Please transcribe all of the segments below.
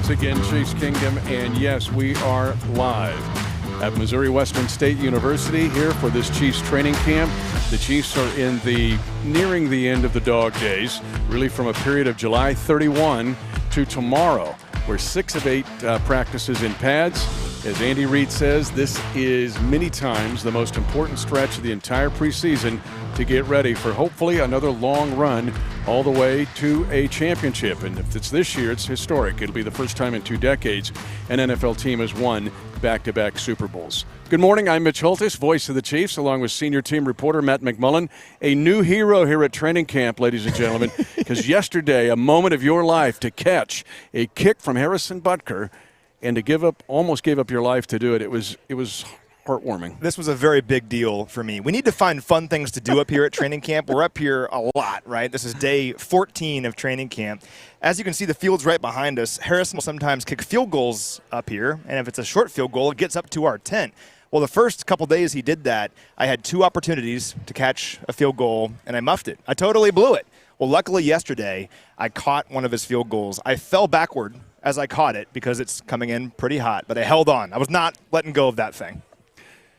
once again, Chiefs Kingdom, and yes, we are live at Missouri Western State University here for this Chiefs training camp. The Chiefs are nearing the end of the dog days, really from a period of July 31 to tomorrow. We're 6 of 8 practices in pads. As Andy Reid says, this is many times the most important stretch of the entire preseason to get ready for hopefully another long run all the way to a championship. And if it's this year, it's historic. It'll be the first time in 2 decades an NFL team has won back-to-back Super Bowls. Good morning, I'm Mitch Holthus, voice of the Chiefs, along with senior team reporter Matt McMullen. A new hero here at training camp, ladies and gentlemen, because yesterday, a moment of your life to catch a kick from Harrison Butker and to almost gave up your life to do it. It was heartwarming. This was a very big deal for me. We need to find fun things to do up here at training camp. We're up here a lot, right? This is day 14 of training camp. As you can see, the field's right behind us. Harrison will sometimes kick field goals up here, and if it's a short field goal, it gets up to our tent. Well, the first couple days he did that, I had 2 opportunities to catch a field goal, and I muffed it. I totally blew it. Well, luckily yesterday, I caught one of his field goals. I fell backward as I caught it because it's coming in pretty hot, but I held on. I was not letting go of that thing.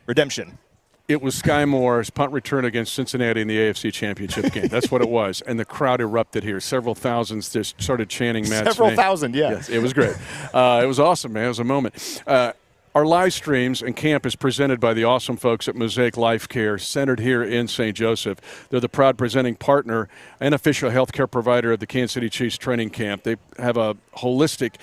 Redemption. It was Sky Moore's punt return against Cincinnati in the AFC Championship game. That's what it was. And the crowd erupted here. Several thousands just started chanting Matt's Several name. thousand, yeah. Yes, it was great. It was awesome, man. It was a moment. Our live streams and camp is presented by the awesome folks at Mosaic Life Care, centered here in St. Joseph. They're the proud presenting partner and official healthcare provider of the Kansas City Chiefs training camp. They have a holistic,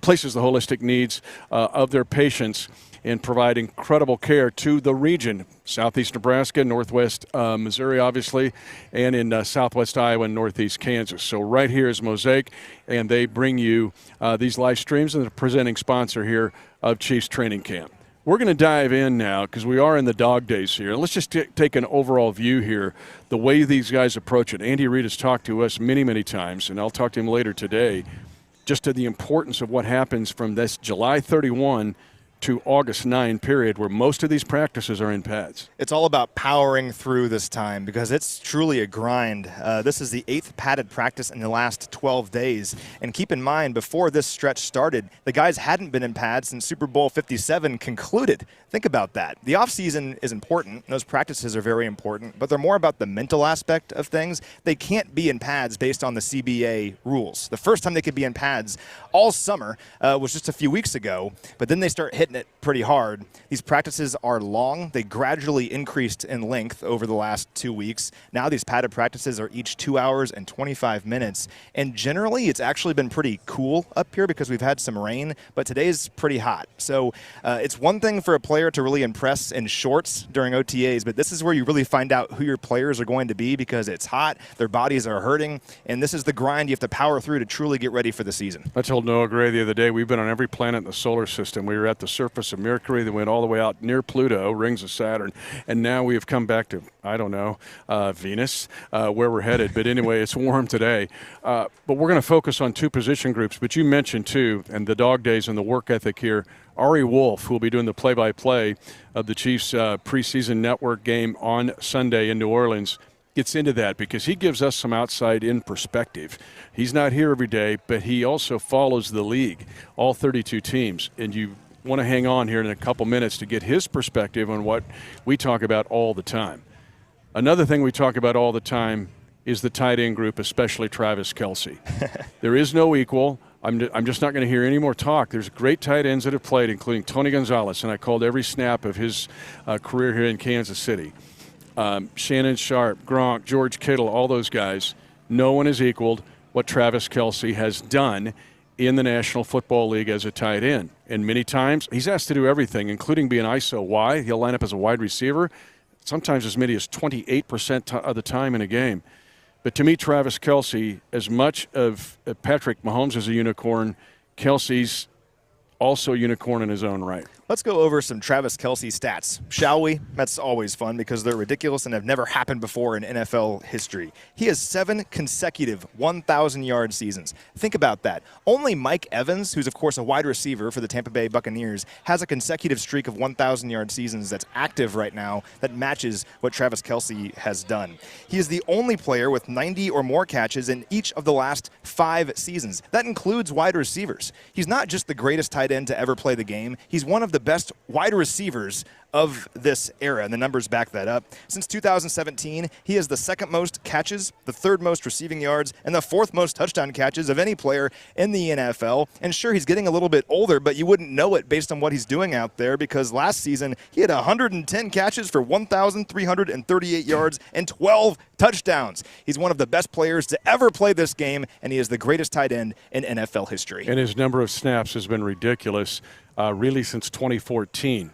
places the holistic needs of their patients and provide incredible care to the region, southeast Nebraska, northwest Missouri, obviously, and in southwest Iowa and northeast Kansas. So right here is Mosaic, and they bring you these live streams, and the presenting sponsor here of Chiefs Training Camp. We're going to dive in now because we are in the dog days here. Let's just take an overall view here, the way these guys approach it. Andy Reid has talked to us many, many times, and I'll talk to him later today, just to the importance of what happens from this July 31 to August 9 period where most of these practices are in pads. It's all about powering through this time because it's truly a grind. This is the 8th padded practice in the last 12 days. And keep in mind, before this stretch started, the guys hadn't been in pads since Super Bowl 57 concluded. Think about that. The offseason is important. Those practices are very important, but they're more about the mental aspect of things. They can't be in pads based on the CBA rules. The first time they could be in pads all summer was just a few weeks ago, but then they start hitting it pretty hard. These practices are long. They gradually increased in length over the last 2 weeks. Now these padded practices are each 2 hours and 25 minutes. And generally, it's actually been pretty cool up here because we've had some rain, but today's pretty hot. So it's one thing for a player to really impress in shorts during OTAs, but this is where you really find out who your players are going to be because it's hot, their bodies are hurting, and this is the grind you have to power through to truly get ready for the season. I told Noah Gray the other day, we've been on every planet in the solar system. We were at the surface of Mercury, that went all the way out near Pluto, rings of Saturn, and now we have come back to, I don't know, Venus, where we're headed. But anyway, it's warm today. But we're going to focus on 2 position groups, but you mentioned 2, and the dog days and the work ethic here. Ari Wolfe, who will be doing the play-by-play of the Chiefs preseason network game on Sunday in New Orleans, gets into that because he gives us some outside-in perspective. He's not here every day, but he also follows the league, all 32 teams, and you want to hang on here in a couple minutes to get his perspective on what we talk about all the time. Another thing we talk about all the time is the tight end group, especially Travis Kelce. There is no equal. I'm just not going to hear any more talk. There's great tight ends that have played, including Tony Gonzalez, and I called every snap of his career here in Kansas City. Shannon Sharp, Gronk, George Kittle, all those guys. No one has equaled what Travis Kelce has done in the National Football League as a tight end. And many times he's asked to do everything, including be an ISO Y. He'll line up as a wide receiver, sometimes as many as 28% of the time in a game. But to me, Travis Kelce, as much of Patrick Mahomes is a unicorn, Kelce's also a unicorn in his own right. Let's go over some Travis Kelce stats, shall we? That's always fun because they're ridiculous and have never happened before in NFL history. He has 7 consecutive 1,000-yard seasons. Think about that. Only Mike Evans, who's of course a wide receiver for the Tampa Bay Buccaneers, has a consecutive streak of 1,000-yard seasons that's active right now that matches what Travis Kelce has done. He is the only player with 90 or more catches in each of the last 5 seasons. That includes wide receivers. He's not just the greatest tight end to ever play the game. He's one of the best wide receivers of this era, and the numbers back that up. Since 2017, he has the 2nd most catches, the 3rd most receiving yards, and the 4th most touchdown catches of any player in the NFL. And sure, he's getting a little bit older, but you wouldn't know it based on what he's doing out there, because last season he had 110 catches for 1,338 yards and 12 touchdowns. He's one of the best players to ever play this game, and he is the greatest tight end in NFL history. And his number of snaps has been ridiculous, really since 2014.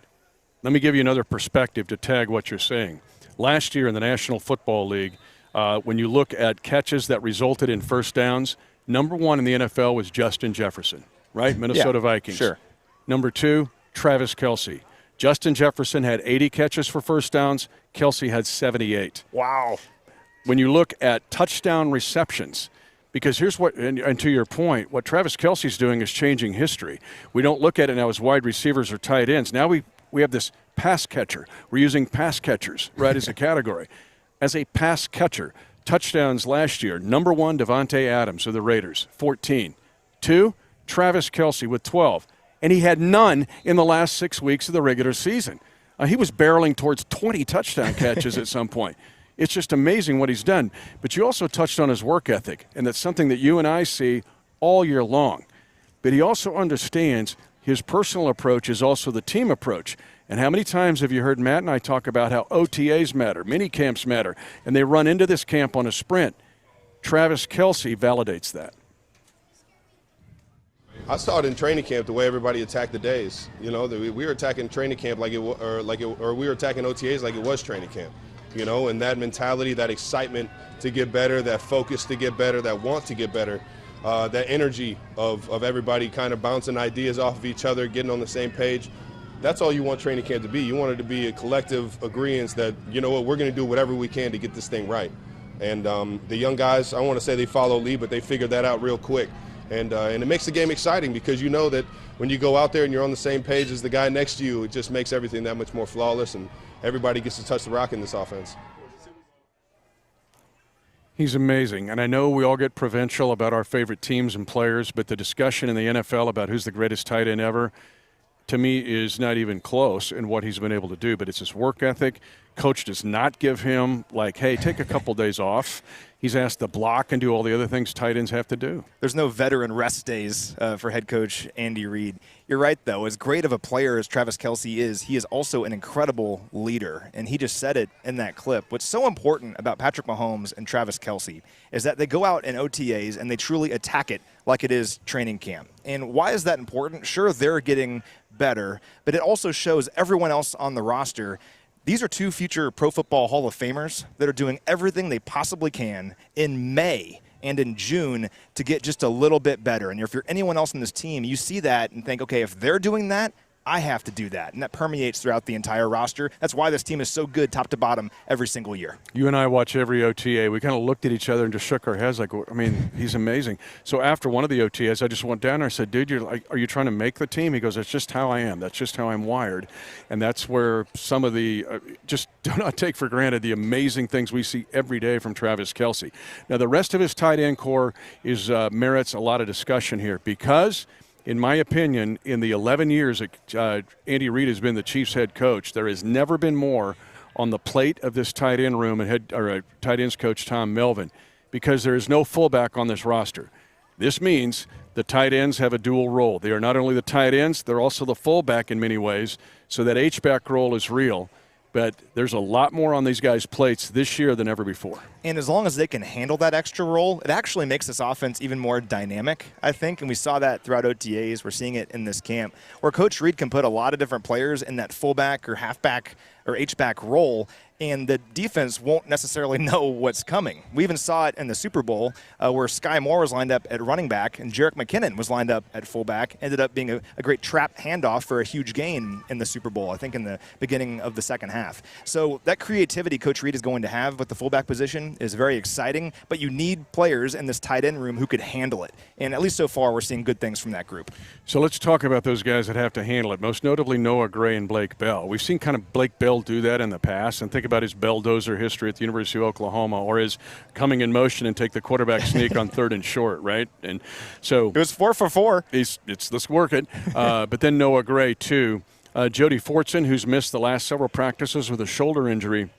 Let me give you another perspective to tag what you're saying. Last year in the National Football League, when you look at catches that resulted in first downs, number 1 in the NFL was Justin Jefferson, right? Minnesota Vikings. Sure. Number 2, Travis Kelce. Justin Jefferson had 80 catches for first downs. Kelce had 78. Wow. When you look at touchdown receptions, because here's what, and to your point, what Travis Kelce's doing is changing history. We don't look at it now as wide receivers or tight ends. Now we have this pass catcher. We're using pass catchers, right, as a category. As a pass catcher, touchdowns last year, number 1, Devontae Adams of the Raiders, 14. 2, Travis Kelce with 12. And he had none in the last 6 weeks of the regular season. He was barreling towards 20 touchdown catches at some point. It's just amazing what he's done. But you also touched on his work ethic, and that's something that you and I see all year long. But he also understands his personal approach is also the team approach. And how many times have you heard Matt and I talk about how OTAs matter, mini camps matter, and they run into this camp on a sprint? Travis Kelce validates that. I saw it in training camp the way everybody attacked the days. You know, we were attacking training camp or we were attacking OTAs like it was training camp. You know, and that mentality, that excitement to get better, that focus to get better, that want to get better, that energy of everybody kind of bouncing ideas off of each other, getting on the same page. That's all you want training camp to be. You want it to be a collective agreement that, you know what, we're going to do whatever we can to get this thing right. And the young guys, I want to say they follow lead, but they figured that out real quick. And it makes the game exciting because you know that when you go out there and you're on the same page as the guy next to you, it just makes everything that much more flawless, and everybody gets to touch the rock in this offense. He's amazing. And I know we all get provincial about our favorite teams and players, but the discussion in the NFL about who's the greatest tight end ever, to me, is not even close in what he's been able to do. But it's his work ethic. Coach does not give him, like, hey, take a couple days off. He's asked to block and do all the other things tight ends have to do. There's no veteran rest days for head coach Andy Reid. You're right, though. As great of a player as Travis Kelce is, he is also an incredible leader, and he just said it in that clip. What's so important about Patrick Mahomes and Travis Kelce is that they go out in OTAs and they truly attack it like it is training camp. And why is that important? Sure, they're getting better, but it also shows everyone else on the roster. These are 2 future Pro Football Hall of Famers that are doing everything they possibly can in May and in June to get just a little bit better. And if you're anyone else in this team, you see that and think, okay, if they're doing that, I have to do that. And that permeates throughout the entire roster. That's why this team is so good top to bottom every single year. You and I watch every OTA. We kind of looked at each other and just shook our heads like, I mean, he's amazing. So after one of the OTAs, I just went down there and said, dude, are you trying to make the team? He goes, that's just how I am. That's just how I'm wired. And that's where some of the, just do not take for granted the amazing things we see every day from Travis Kelce. Now, the rest of his tight end core is merits a lot of discussion here because, in my opinion, in the 11 years that Andy Reid has been the Chiefs head coach, there has never been more on the plate of this tight end room and tight ends coach Tom Melvin, because there is no fullback on this roster. This means the tight ends have a dual role. They are not only the tight ends, they're also the fullback in many ways, so that H-back role is real. But there's a lot more on these guys' plates this year than ever before. And as long as they can handle that extra role, it actually makes this offense even more dynamic, I think. And we saw that throughout OTAs. We're seeing it in this camp, where Coach Reid can put a lot of different players in that fullback or halfback or H-back role, and the defense won't necessarily know what's coming. We even saw it in the Super Bowl where Sky Moore was lined up at running back and Jerick McKinnon was lined up at fullback. Ended up being a great trap handoff for a huge gain in the Super Bowl, I think in the beginning of the second half. So that creativity Coach Reid is going to have with the fullback position is very exciting, but you need players in this tight end room who could handle it. And at least so far, we're seeing good things from that group. So let's talk about those guys that have to handle it, most notably Noah Gray and Blake Bell. We've seen kind of Blake Bell do that in the past, and think about his Belldozer history at the University of Oklahoma, or his coming in motion and take the quarterback sneak on 3rd and short, right? And so it was 4 for 4. Let's work it. But then Noah Gray, too. Jody Fortson, who's missed the last several practices with a shoulder injury,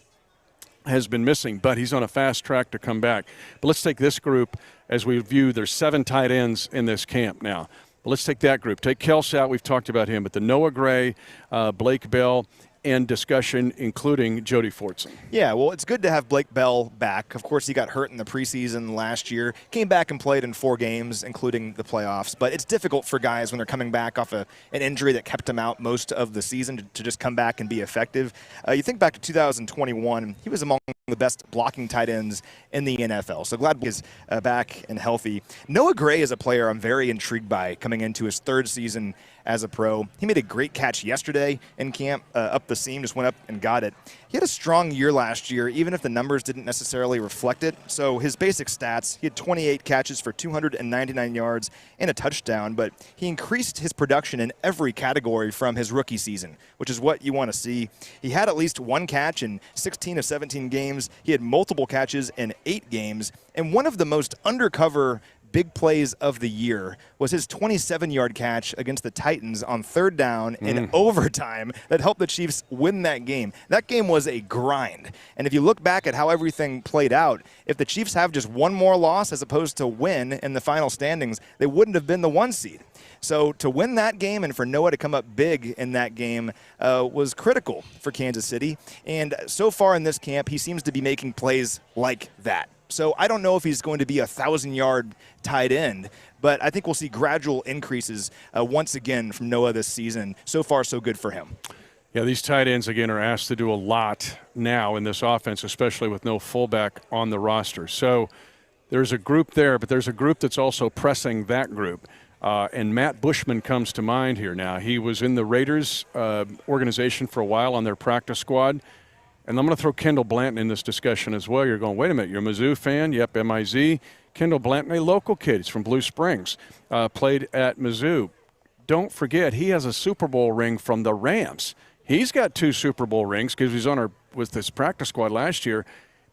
has been missing, but he's on a fast track to come back. But let's take this group as we view there's 7 tight ends in this camp now. But let's take that group. Take Kels out. We've talked about him. But the Noah Gray, Blake Bell, and discussion, including Jody Fortson. Yeah, well, it's good to have Blake Bell back. Of course, he got hurt in the preseason last year, came back and played in 4 games, including the playoffs. But it's difficult for guys when they're coming back off an injury that kept him out most of the season to just come back and be effective. You think back to 2021, he was among the best blocking tight ends in the NFL. So glad he's back and healthy. Noah Gray is a player I'm very intrigued by coming into his 3rd season as a pro. He made a great catch yesterday in camp, up the seam, just went up and got it. He had a strong year last year, even if the numbers didn't necessarily reflect it. So his basic stats, he had 28 catches for 299 yards and a touchdown, but he increased his production in every category from his rookie season, which is what you want to see. He had at least 1 catch in 16 of 17 games. He had multiple catches in 8 games, and one of the most undercover big plays of the year was his 27-yard catch against the Titans on 3rd down in overtime that helped the Chiefs win that game. That game was a grind. And if you look back at how everything played out, if the Chiefs have just one more loss as opposed to win in the final standings, they wouldn't have been the 1 seed. So to win that game and for Noah to come up big in that game was critical for Kansas City. And so far in this camp, he seems to be making plays like that. So I don't know if he's going to be a 1,000-yard tight end, but I think we'll see gradual increases once again from Noah this season. So far, so good for him. Yeah, these tight ends, again, are asked to do a lot now in this offense, especially with no fullback on the roster. So there's a group there, but there's a group that's also pressing that group. And Matt Bushman comes to mind here now. He was in the Raiders organization for a while on their practice squad. And I'm going to throw Kendall Blanton in this discussion as well. You're going, wait a minute, you're a Mizzou fan? Yep, M-I-Z. Kendall Blanton, a local kid. He's from Blue Springs, played at Mizzou. Don't forget, he has a Super Bowl ring from the Rams. He's got 2 Super Bowl rings because he was with this practice squad last year.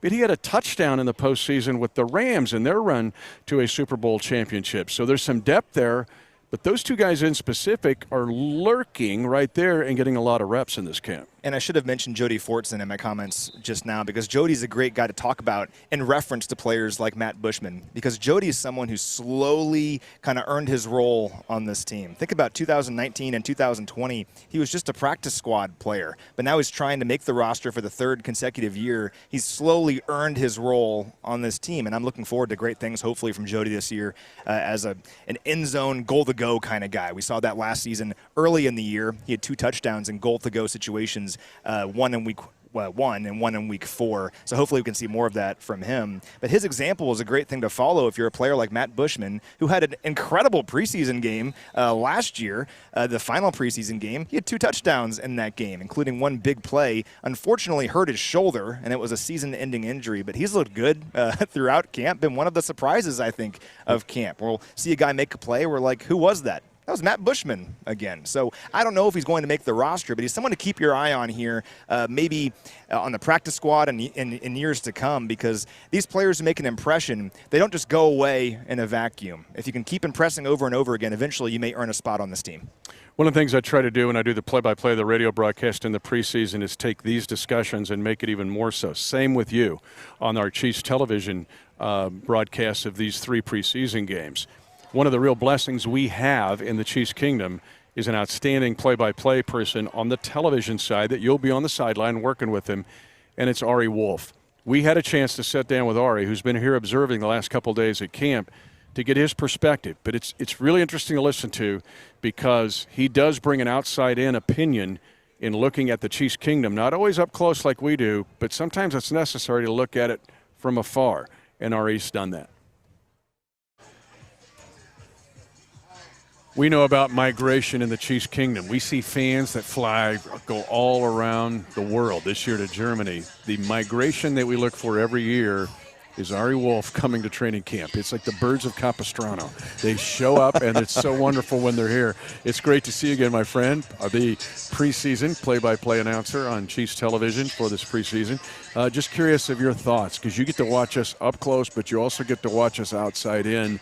But he had a touchdown in the postseason with the Rams in their run to a Super Bowl championship. So there's some depth there. But those 2 guys in specific are lurking right there and getting a lot of reps in this camp. And I should have mentioned Jody Fortson in my comments just now because Jody's a great guy to talk about in reference to players like Matt Bushman because Jody is someone who slowly kind of earned his role on this team. Think about 2019 and 2020. He was just a practice squad player, but now he's trying to make the roster for the 3rd consecutive year. He's slowly earned his role on this team, and I'm looking forward to great things hopefully from Jody this year as an end zone goal-to-go kind of guy. We saw that last season early in the year. He had 2 touchdowns in goal-to-go situations. One in week 1 and one in week 4. So hopefully we can see more of that from him. But his example is a great thing to follow if you're a player like Matt Bushman, who had an incredible preseason game last year, the final preseason game. He had 2 touchdowns in that game, including 1 big play. Unfortunately hurt his shoulder, and it was a season-ending injury, but he's looked good throughout camp. Been one of the surprises, I think, of camp. We'll see a guy make a play. We're like, who was that? That was Matt Bushman again. So I don't know if he's going to make the roster, but he's someone to keep your eye on here, maybe on the practice squad and in years to come, because these players who make an impression, they don't just go away in a vacuum. If you can keep impressing over and over again, eventually you may earn a spot on this team. One of the things I try to do when I do the play-by-play of the radio broadcast in the preseason is take these discussions and make it even more so. Same with you on our Chiefs television broadcasts of these 3 preseason games. One of the real blessings we have in the Chiefs Kingdom is an outstanding play-by-play person on the television side that you'll be on the sideline working with him, and it's Ari Wolfe. We had a chance to sit down with Ari, who's been here observing the last couple of days at camp, to get his perspective. But it's really interesting to listen to because he does bring an outside-in opinion in looking at the Chiefs kingdom, not always up close like we do, but sometimes it's necessary to look at it from afar, and Ari's done that. We know about migration in the Chiefs kingdom. We see fans that go all around the world. This year to Germany. The migration that we look for every year is Ari Wolfe coming to training camp. It's like the birds of Capistrano. They show up, and it's so wonderful when they're here. It's great to see you again, my friend. The preseason play-by-play announcer on Chiefs television for this preseason. Just curious of your thoughts, because you get to watch us up close, but you also get to watch us outside in.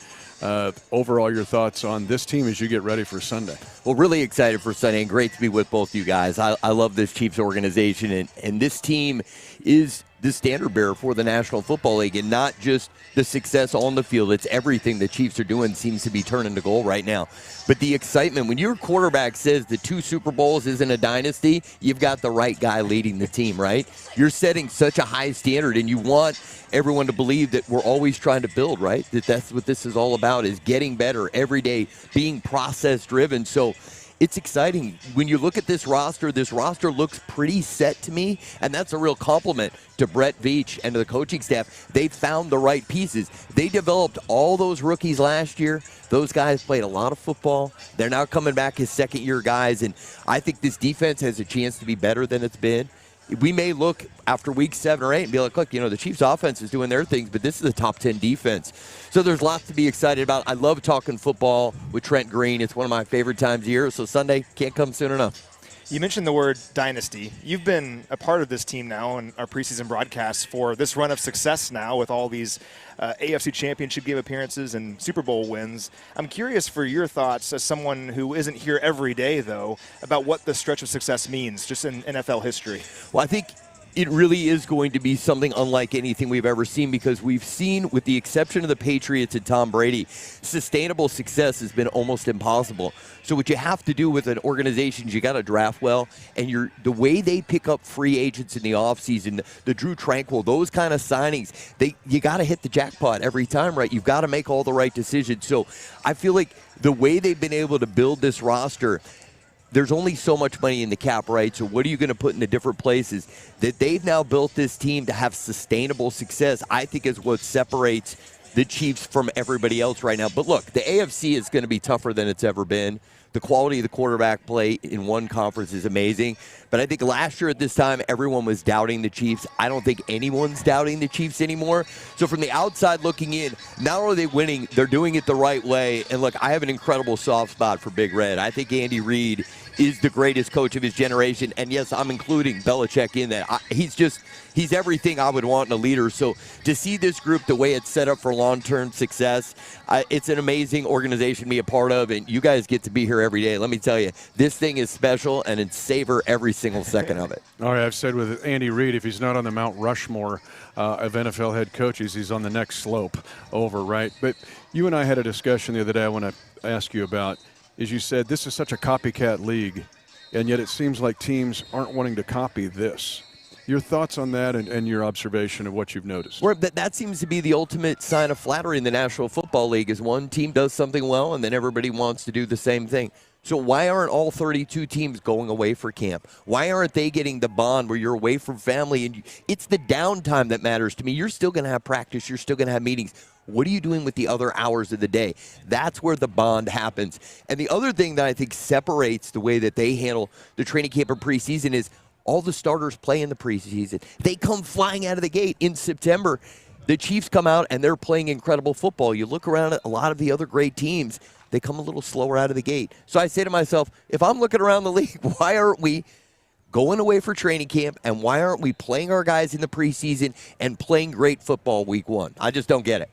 Overall, your thoughts on this team as you get ready for Sunday? Well, really excited for Sunday, and great to be with both you guys. I love this Chiefs organization, and this team is the standard bearer for the National Football League, and not just the success on the field. It's everything the Chiefs are doing seems to be turning to goal right now. But the excitement, when your quarterback says the 2 Super Bowls isn't a dynasty, you've got the right guy leading the team, right? You're setting such a high standard, and you want everyone to believe that we're always trying to build, right? That's what this is all about, is getting better every day, being process-driven. So it's exciting. When you look at this roster looks pretty set to me, and that's a real compliment to Brett Veach and to the coaching staff. They found the right pieces. They developed all those rookies last year. Those guys played a lot of football. They're now coming back as second-year guys, and I think this defense has a chance to be better than it's been. We may look after week 7 or 8 and be like, look, the Chiefs offense is doing their things, but this is a top 10 defense. So there's lots to be excited about. I love talking football with Trent Green. It's one of my favorite times of year, so Sunday can't come soon enough. You mentioned the word dynasty. You've been a part of this team now in our preseason broadcasts for this run of success now with all these AFC Championship game appearances and Super Bowl wins. I'm curious for your thoughts as someone who isn't here every day, though, about what the stretch of success means just in NFL history. Well, I think it really is going to be something unlike anything we've ever seen, because we've seen, with the exception of the Patriots and Tom Brady, sustainable success has been almost impossible. So what you have to do with an organization is you got to draft well, and the way they pick up free agents in the offseason, the Drew Tranquill, those kind of signings, you got to hit the jackpot every time, right? You've got to make all the right decisions. So I feel like the way they've been able to build this roster, there's only so much money in the cap, right? So what are you going to put in the different places? That they've now built this team to have sustainable success, I think, is what separates the Chiefs from everybody else right now. But look, the AFC is going to be tougher than it's ever been. The quality of the quarterback play in one conference is amazing. But I think last year at this time, everyone was doubting the Chiefs. I don't think anyone's doubting the Chiefs anymore. So from the outside looking in, not only are they winning, they're doing it the right way. And look, I have an incredible soft spot for Big Red. I think Andy Reid is the greatest coach of his generation. And yes, I'm including Belichick in that. He's everything I would want in a leader. So to see this group, the way it's set up for long-term success, it's an amazing organization to be a part of, and you guys get to be here every day. Let me tell you, this thing is special, and it's savor every single second of it. All right, I've said with Andy Reid, if he's not on the Mount Rushmore of NFL head coaches, he's on the next slope over, right? But you and I had a discussion the other day I want to ask you about. As you said, this is such a copycat league, and yet it seems like teams aren't wanting to copy this. Your thoughts on that and your observation of what you've noticed? Well, that seems to be the ultimate sign of flattery in the National Football League, is one team does something well and then everybody wants to do the same thing. So why aren't all 32 teams going away for camp? Why aren't they getting the bond where you're away from family? And it's the downtime that matters to me. You're still going to have practice. You're still going to have meetings. What are you doing with the other hours of the day? That's where the bond happens. And the other thing that I think separates the way that they handle the training camp and preseason is all the starters play in the preseason. They come flying out of the gate in September. The Chiefs come out and they're playing incredible football. You look around at a lot of the other great teams, they come a little slower out of the gate. So I say to myself, if I'm looking around the league, why aren't we going away for training camp, and why aren't we playing our guys in the preseason and playing great football week 1? I just don't get it.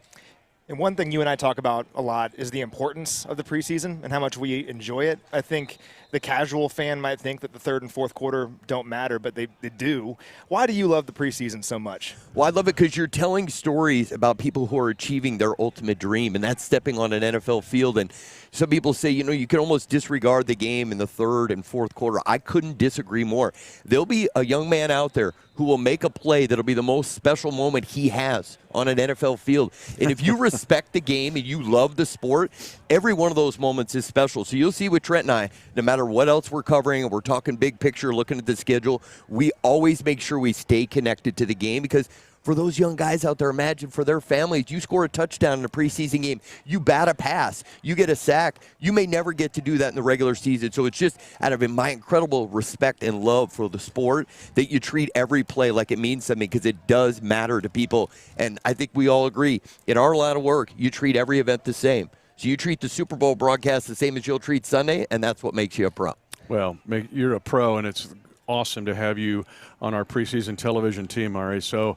And one thing you and I talk about a lot is the importance of the preseason and how much we enjoy it. I think the casual fan might think that the third and fourth quarter don't matter, but they do. Why do you love the preseason so much? Well, I love it because you're telling stories about people who are achieving their ultimate dream, and that's stepping on an NFL field. And some people say, you can almost disregard the game in the third and fourth quarter. I couldn't disagree more. There'll be a young man out there who will make a play that'll be the most special moment he has on an NFL field. And if you respect the game and you love the sport, every one of those moments is special. So you'll see with Trent and I, no matter what else we're covering, and we're talking big picture, looking at the schedule, we always make sure we stay connected to the game, because for those young guys out there, imagine for their families, you score a touchdown in a preseason game, you bat a pass, you get a sack. You may never get to do that in the regular season. So it's just out of my incredible respect and love for the sport that you treat every play like it means something, because it does matter to people. And I think we all agree, in our line of work, you treat every event the same. So you treat the Super Bowl broadcast the same as you'll treat Sunday, and that's what makes you a pro. Well, you're a pro, and it's awesome to have you on our preseason television team, Ari. So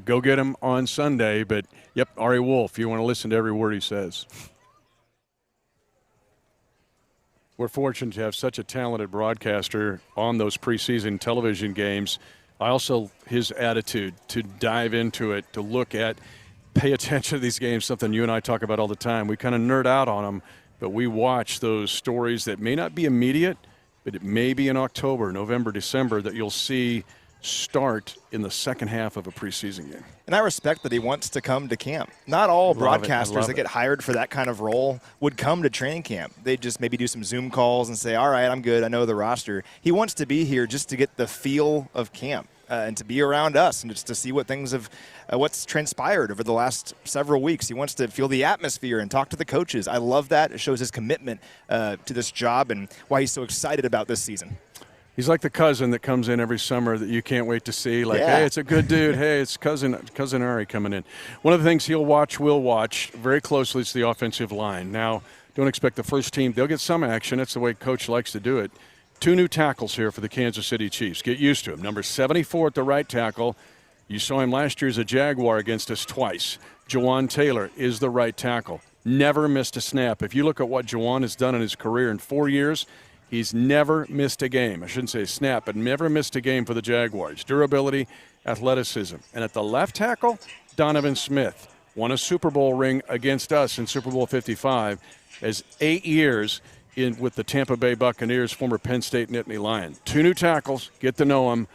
go get him on Sunday. But, yep, Ari Wolfe, you want to listen to every word he says. We're fortunate to have such a talented broadcaster on those preseason television games. His attitude to dive into it, to look at, pay attention to these games, something you and I talk about all the time. We kind of nerd out on them, but we watch those stories that may not be immediate, but it may be in October, November, December, that you'll see start in the second half of a preseason game. And I respect that he wants to come to camp. Not all broadcasters that get hired for that kind of role would come to training camp. They just maybe do some Zoom calls and say, all right, I'm good, I know the roster. He wants to be here just to get the feel of camp. And to be around us and just to see what things have, what's transpired over the last several weeks. He wants to feel the atmosphere and talk to the coaches. I love that. It shows his commitment to this job and why he's so excited about this season. He's like the cousin that comes in every summer that you can't wait to see. Like, hey, it's a good dude. Hey, it's cousin Ari coming in. One of the things we'll watch very closely is the offensive line. Now, don't expect the first team. They'll get some action. That's the way Coach likes to do it. 2 new tackles here for the Kansas City Chiefs. Get used to him. Number 74 at the right tackle. You saw him last year as a Jaguar against us twice. Jawan Taylor is the right tackle. Never missed a snap. If you look at what Jawan has done in his career in 4 years, he's never missed a game. I shouldn't say snap, but never missed a game for the Jaguars. Durability, athleticism. And at the left tackle, Donovan Smith won a Super Bowl ring against us in Super Bowl 55 as 8 years with the Tampa Bay Buccaneers, former Penn State Nittany Lion. 2 new tackles, get to know him.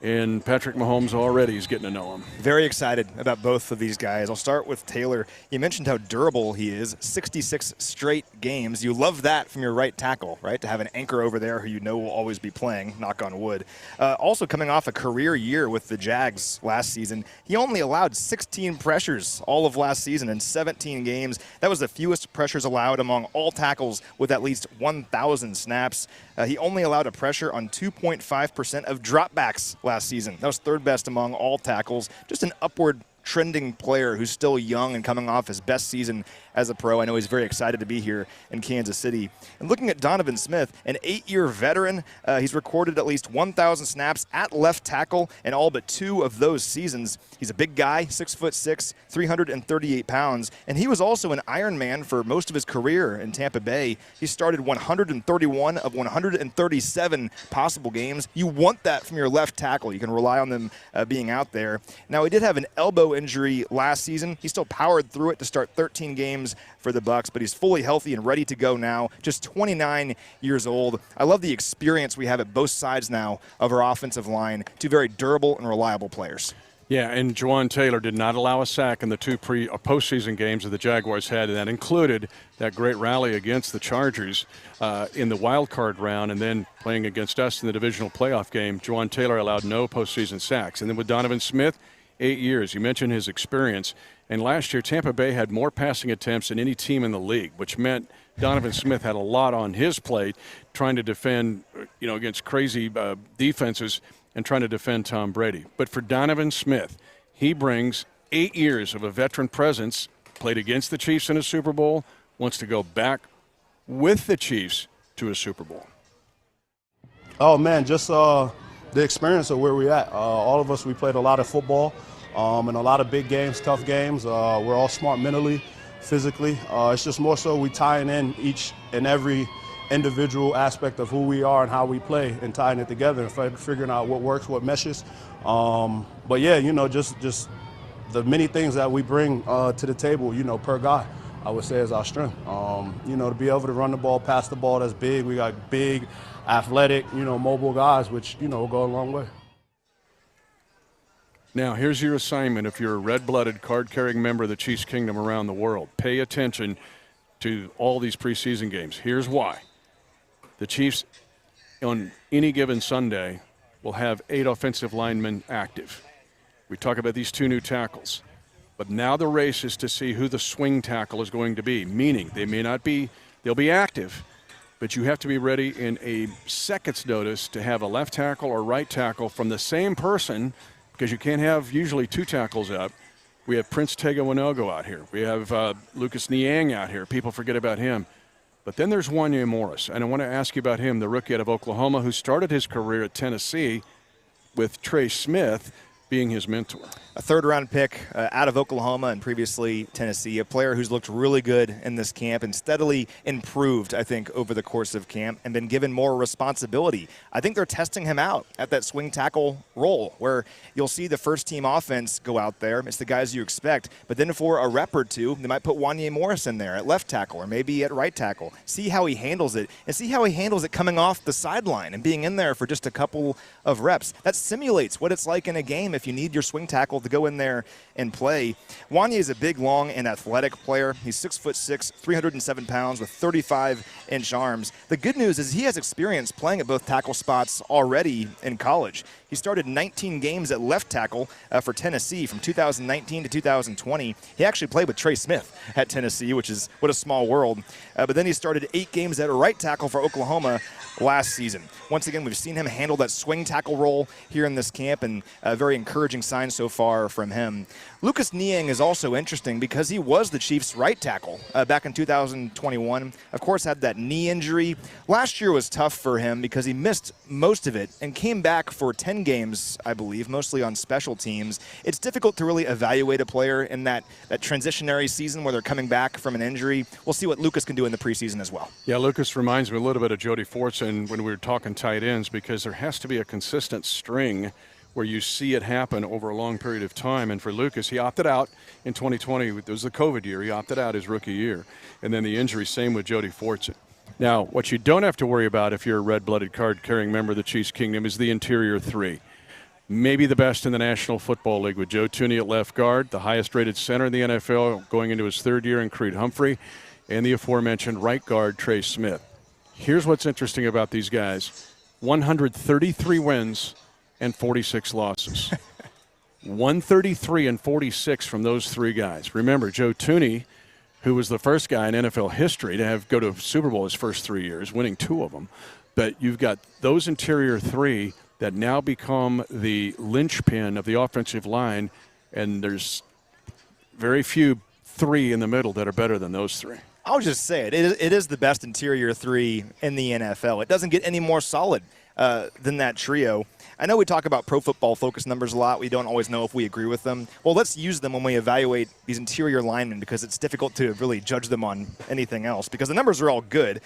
And Patrick Mahomes already is getting to know him. Very excited about both of these guys. I'll start with Taylor. You mentioned how durable he is. 66 straight games. You love that from your right tackle, right? To have an anchor over there who you know will always be playing, knock on wood. Also coming off a career year with the Jags last season, he only allowed 16 pressures all of last season in 17 games. That was the fewest pressures allowed among all tackles with at least 1,000 snaps. He only allowed a pressure on 2.5% of dropbacks last season. That was third best among all tackles. Just an upward trending player who's still young and coming off his best season as a pro. I know he's very excited to be here in Kansas City. And looking at Donovan Smith, an 8-year veteran, he's recorded at least 1,000 snaps at left tackle in all but 2 of those seasons. He's a big guy, 6'6", 338 pounds, and he was also an Ironman for most of his career in Tampa Bay. He started 131 of 137 possible games. You want that from your left tackle. You can rely on them being out there. Now, he did have an elbow injury last season. He still powered through it to start 13 games for the Bucs, but he's fully healthy and ready to go now, just 29 years old. I love the experience we have at both sides now of our offensive line. 2 very durable and reliable players. Yeah, and Jawan Taylor did not allow a sack in the 2 postseason games that the Jaguars had, and that included that great rally against the Chargers in the wild card round, and then playing against us in the divisional playoff game. Jawan Taylor allowed no postseason sacks. And then with Donovan Smith, 8 years. You mentioned his experience. And last year, Tampa Bay had more passing attempts than any team in the league, which meant Donovan Smith had a lot on his plate trying to defend, against crazy defenses and trying to defend Tom Brady. But for Donovan Smith, he brings 8 years of a veteran presence, played against the Chiefs in a Super Bowl, wants to go back with the Chiefs to a Super Bowl. Oh, man, just the experience of where we're at. All of us, we played a lot of football. And a lot of big games, tough games. We're all smart mentally, physically. It's just more so we tying in each and every individual aspect of who we are and how we play and tying it together and figuring out what works, what meshes. But yeah, just the many things that we bring to the table, per guy, I would say is our strength. To be able to run the ball, pass the ball, that's big. We got big, athletic, mobile guys, which, will go a long way. Now, here's your assignment if you're a red-blooded, card-carrying member of the Chiefs Kingdom around the world. Pay attention to all these preseason games. Here's why. The Chiefs, on any given Sunday, will have 8 offensive linemen active. We talk about these 2 new tackles. But now the race is to see who the swing tackle is going to be, meaning they'll be active, but you have to be ready in a second's notice to have a left tackle or right tackle from the same person, because you can't have usually 2 tackles up. We have Prince Tega Winogo out here. We have Lucas Niang out here. People forget about him. But then there's Wanya Morris, and I want to ask you about him, the rookie out of Oklahoma who started his career at Tennessee with Trey Smith being his mentor. A third-round pick out of Oklahoma and previously Tennessee, a player who's looked really good in this camp and steadily improved, I think, over the course of camp and been given more responsibility. I think they're testing him out at that swing tackle role where you'll see the first-team offense go out there. It's the guys you expect. But then for a rep or two, they might put Wanya Morris in there at left tackle or maybe at right tackle. See how he handles it and see how he handles it coming off the sideline and being in there for just a couple of reps. That simulates what it's like in a game if you need your swing tackle to go in there and play. Wanya is a big, long, and athletic player. He's 6'6", 307 pounds with 35-inch arms. The good news is he has experience playing at both tackle spots already in college. He started 19 games at left tackle for Tennessee from 2019 to 2020. He actually played with Trey Smith at Tennessee, which is what a small world. But then he started 8 games at right tackle for Oklahoma last season. Once again, we've seen him handle that swing tackle role here in this camp, and a very encouraging sign so far from him. Lucas Niang is also interesting because he was the Chiefs' right tackle back in 2021. Of course, had that knee injury. Last year was tough for him because he missed most of it and came back for 10 games, I believe, mostly on special teams. It's difficult to really evaluate a player in that transitionary season where they're coming back from an injury. We'll see what Lucas can do in the preseason as well. Yeah, Lucas reminds me a little bit of Jody Fortson when we were talking tight ends, because there has to be a consistent string where you see it happen over a long period of time. And for Lucas, he opted out in 2020. It was the COVID year. He opted out his rookie year. And then the injury, same with Jody Fortson. Now, what you don't have to worry about if you're a red-blooded card-carrying member of the Chiefs Kingdom is the interior 3. Maybe the best in the National Football League with Joe Thuney at left guard, the highest-rated center in the NFL going into his 3rd year in Creed Humphrey, and the aforementioned right guard, Trey Smith. Here's what's interesting about these guys. 133 wins and 46 losses. 133 and 46 from those 3 guys. Remember, Joe Thuney, who was the first guy in NFL history to go to Super Bowl his first 3 years, winning 2 of them. But you've got those interior 3 that now become the linchpin of the offensive line, and there's very few 3 in the middle that are better than those 3. I'll just say it is the best interior 3 in the NFL. It doesn't get any more solid than that trio. I know we talk about Pro Football Focus numbers a lot. We don't always know if we agree with them. Well, let's use them when we evaluate these interior linemen, because it's difficult to really judge them on anything else because the numbers are all good.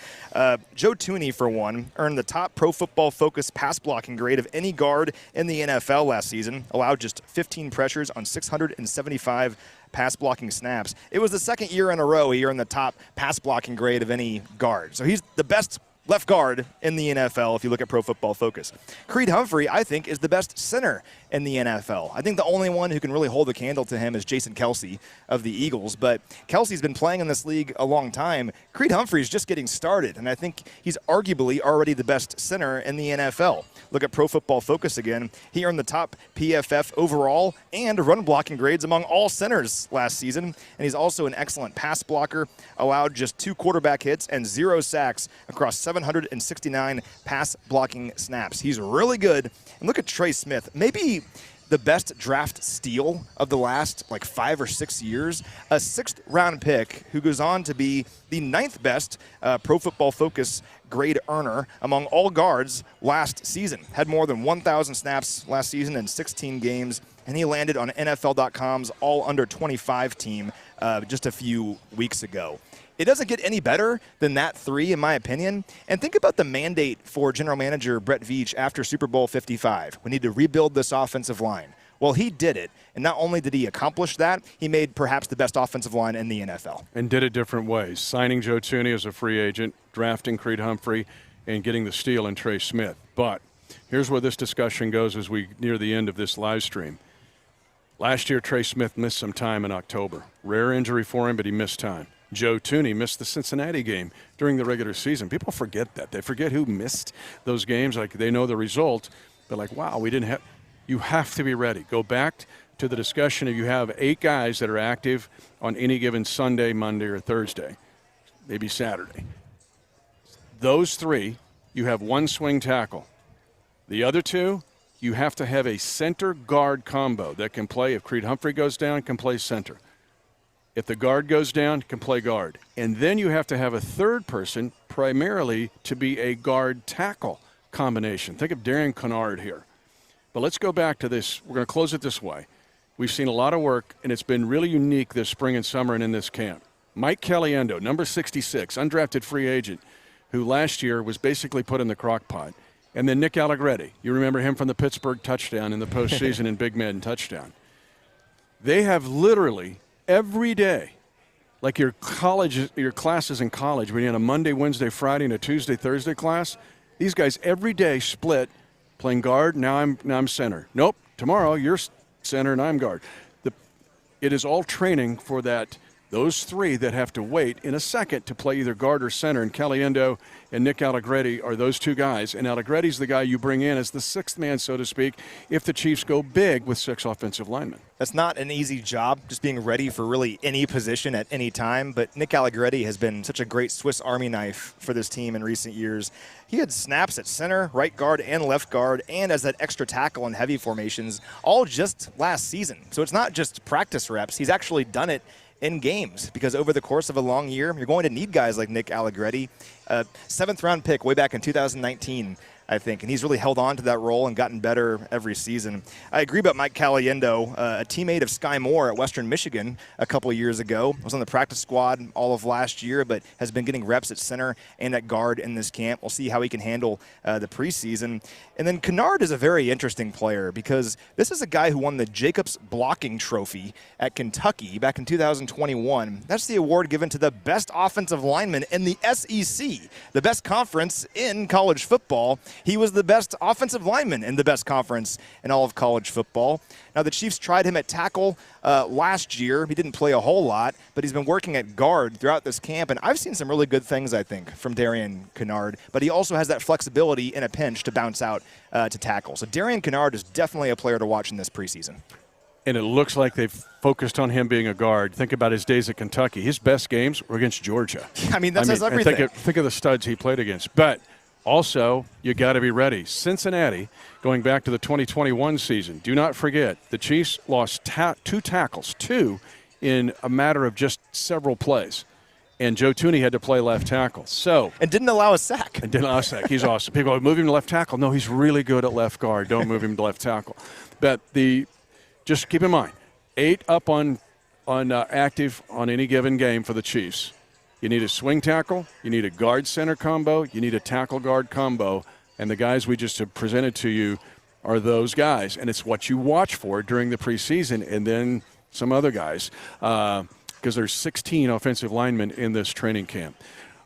Joe Thuney, for one, earned the top Pro Football Focus pass blocking grade of any guard in the NFL last season, allowed just 15 pressures on 675 pass blocking snaps. It was the 2nd year in a row he earned the top pass blocking grade of any guard. So he's the best left guard in the NFL if you look at Pro Football Focus. Creed Humphrey, I think, is the best center in the NFL. I think the only one who can really hold a candle to him is Jason Kelce of the Eagles, but Kelce's been playing in this league a long time. Creed Humphrey's just getting started, and I think he's arguably already the best center in the NFL. Look at Pro Football Focus again. He earned the top PFF overall and run blocking grades among all centers last season, and he's also an excellent pass blocker, allowed just 2 quarterback hits and 0 sacks across 769 pass blocking snaps. He's really good. And look at Trey Smith, maybe the best draft steal of the last 5 or 6 years, a 6th round pick who goes on to be the 9th best Pro Football Focus grade earner among all guards last season. Had more than 1,000 snaps last season in 16 games, and he landed on NFL.com's all under 25 team just a few weeks ago. It doesn't get any better than that 3, in my opinion. And think about the mandate for general manager Brett Veach after Super Bowl 55. We need to rebuild this offensive line. Well, he did it. And not only did he accomplish that, he made perhaps the best offensive line in the NFL. And did it different ways. Signing Joe Thuney as a free agent, drafting Creed Humphrey, and getting the steal in Trey Smith. But here's where this discussion goes as we near the end of this live stream. Last year, Trey Smith missed some time in October. Rare injury for him, but he missed time. Joe Thuney missed the Cincinnati game during the regular season. People forget that. They forget who missed those games. Like, they know the result. They're like, wow, we didn't have – you have to be ready. Go back to the discussion of you have 8 guys that are active on any given Sunday, Monday, or Thursday, maybe Saturday. Those 3, you have 1 swing tackle. The other 2, you have to have a center guard combo that can play. If Creed Humphrey goes down, can play center. If the guard goes down, can play guard. And then you have to have a third person primarily to be a guard tackle combination. Think of Darian Kennard here. But let's go back to this. We're going to close it this way. We've seen a lot of work, and it's been really unique this spring and summer and in this camp. Mike Caliendo, number 66, undrafted free agent, who last year was basically put in the crock pot. And then Nick Allegretti. You remember him from the Pittsburgh touchdown in the postseason in Big Man touchdown. They have literally every day, like your classes in college, when you had a Monday, Wednesday, Friday, and a Tuesday, Thursday class, these guys every day split, playing guard, now I'm center. Nope, tomorrow you're center and I'm guard. It is all training for those 3 that have to wait in a second to play either guard or center. And Caliendo and Nick Allegretti are those 2 guys. And Allegretti's the guy you bring in as the 6th man, so to speak, if the Chiefs go big with 6 offensive linemen. That's not an easy job, just being ready for really any position at any time. But Nick Allegretti has been such a great Swiss Army knife for this team in recent years. He had snaps at center, right guard, and left guard, and as that extra tackle in heavy formations, all just last season. So it's not just practice reps. He's actually done it in games, because over the course of a long year, you're going to need guys like Nick Allegretti. 7th round pick way back in 2019, I think, and he's really held on to that role and gotten better every season. I agree about Mike Caliendo, a teammate of Sky Moore at Western Michigan a couple of years ago. Was on the practice squad all of last year, but has been getting reps at center and at guard in this camp. We'll see how he can handle the preseason. And then Kennard is a very interesting player, because this is a guy who won the Jacobs Blocking Trophy at Kentucky back in 2021. That's the award given to the best offensive lineman in the SEC, the best conference in college football. He was the best offensive lineman in the best conference in all of college football. Now, the Chiefs tried him at tackle last year. He didn't play a whole lot, but he's been working at guard throughout this camp. And I've seen some really good things, I think, from Darian Kennard. But he also has that flexibility in a pinch to bounce out to tackle. So Darian Kennard is definitely a player to watch in this preseason. And it looks like they've focused on him being a guard. Think about his days at Kentucky. His best games were against Georgia. I mean, that says everything. Think of the studs he played against. But also, you got to be ready. Cincinnati, going back to the 2021 season, do not forget, the Chiefs lost 2 tackles, 2 in a matter of just several plays. And Joe Thuney had to play left tackle. And didn't allow a sack. He's awesome. People are moving to left tackle. No, he's really good at left guard. Don't move him to left tackle. But just keep in mind, 8 up on active on any given game for the Chiefs. You need a swing tackle, you need a guard center combo, you need a tackle guard combo, and the guys we just have presented to you are those guys. And it's what you watch for during the preseason, and then some other guys, because there's 16 offensive linemen in this training camp.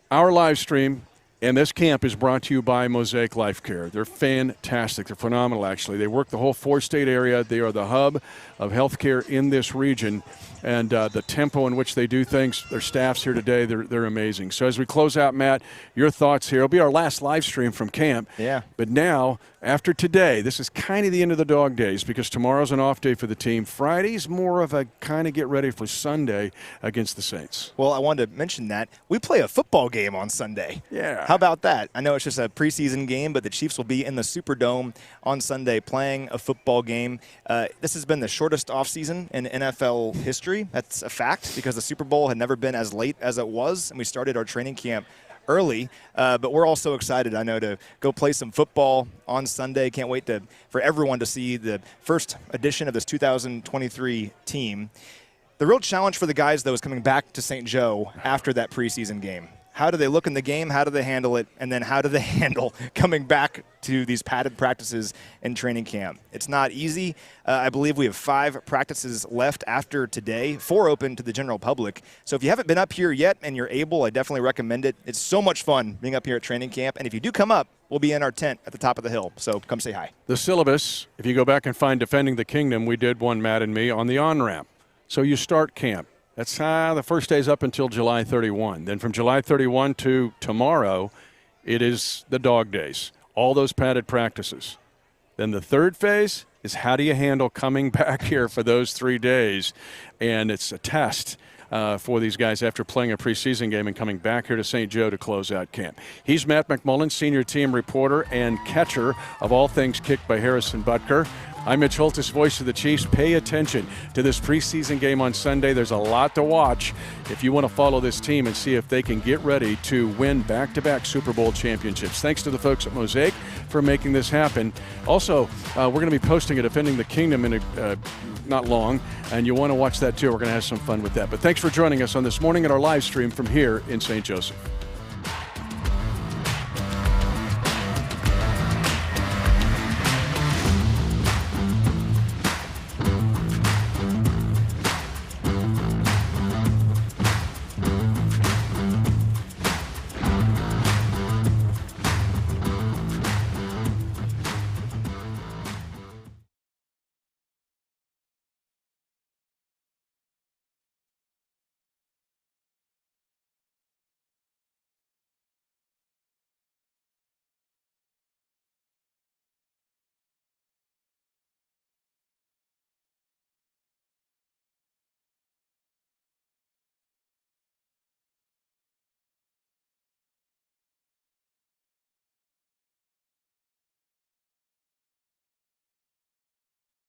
Our live stream and this camp is brought to you by Mosaic Life Care. They're fantastic. They're phenomenal, actually. They work the whole 4-state area. They are the hub of healthcare in this region. And the tempo in which they do things, their staff's here today, they're amazing. So as we close out, Matt, your thoughts here. It'll be our last live stream from camp. Yeah. But now, after today, this is kind of the end of the dog days, because tomorrow's an off day for the team. Friday's more of a kind of get ready for Sunday against the Saints. Well, I wanted to mention that we play a football game on Sunday. Yeah. How about that? I know it's just a preseason game, but the Chiefs will be in the Superdome on Sunday playing a football game. This has been the shortest offseason in NFL history. That's a fact, because the Super Bowl had never been as late as it was, and we started our training camp early. But we're all so excited, I know, to go play some football on Sunday. Can't wait for everyone to see the first edition of this 2023 team. The real challenge for the guys, though, is coming back to St. Joe after that preseason game. How do they look in the game? How do they handle it? And then how do they handle coming back to these padded practices in training camp? It's not easy. I believe we have 5 practices left after today, 4 open to the general public. So if you haven't been up here yet and you're able, I definitely recommend it. It's so much fun being up here at training camp. And if you do come up, we'll be in our tent at the top of the hill. So come say hi. The syllabus, if you go back and find Defending the Kingdom, we did one, Matt and me, on the on-ramp. So you start camp. That's the first day's up until July 31. Then from July 31 to tomorrow, it is the dog days, all those padded practices. Then the third phase is how do you handle coming back here for those 3 days? And it's a test for these guys after playing a preseason game and coming back here to St. Joe to close out camp. He's Matt McMullen, senior team reporter and catcher of all things kicked by Harrison Butker. I'm Mitch Holthus, voice of the Chiefs. Pay attention to this preseason game on Sunday. There's a lot to watch if you want to follow this team and see if they can get ready to win back-to-back Super Bowl championships. Thanks to the folks at Mosaic for making this happen. Also, we're going to be posting a Defending the Kingdom in not long, and you want to watch that too. We're going to have some fun with that. But thanks for joining us on this morning at our live stream from here in St. Joseph.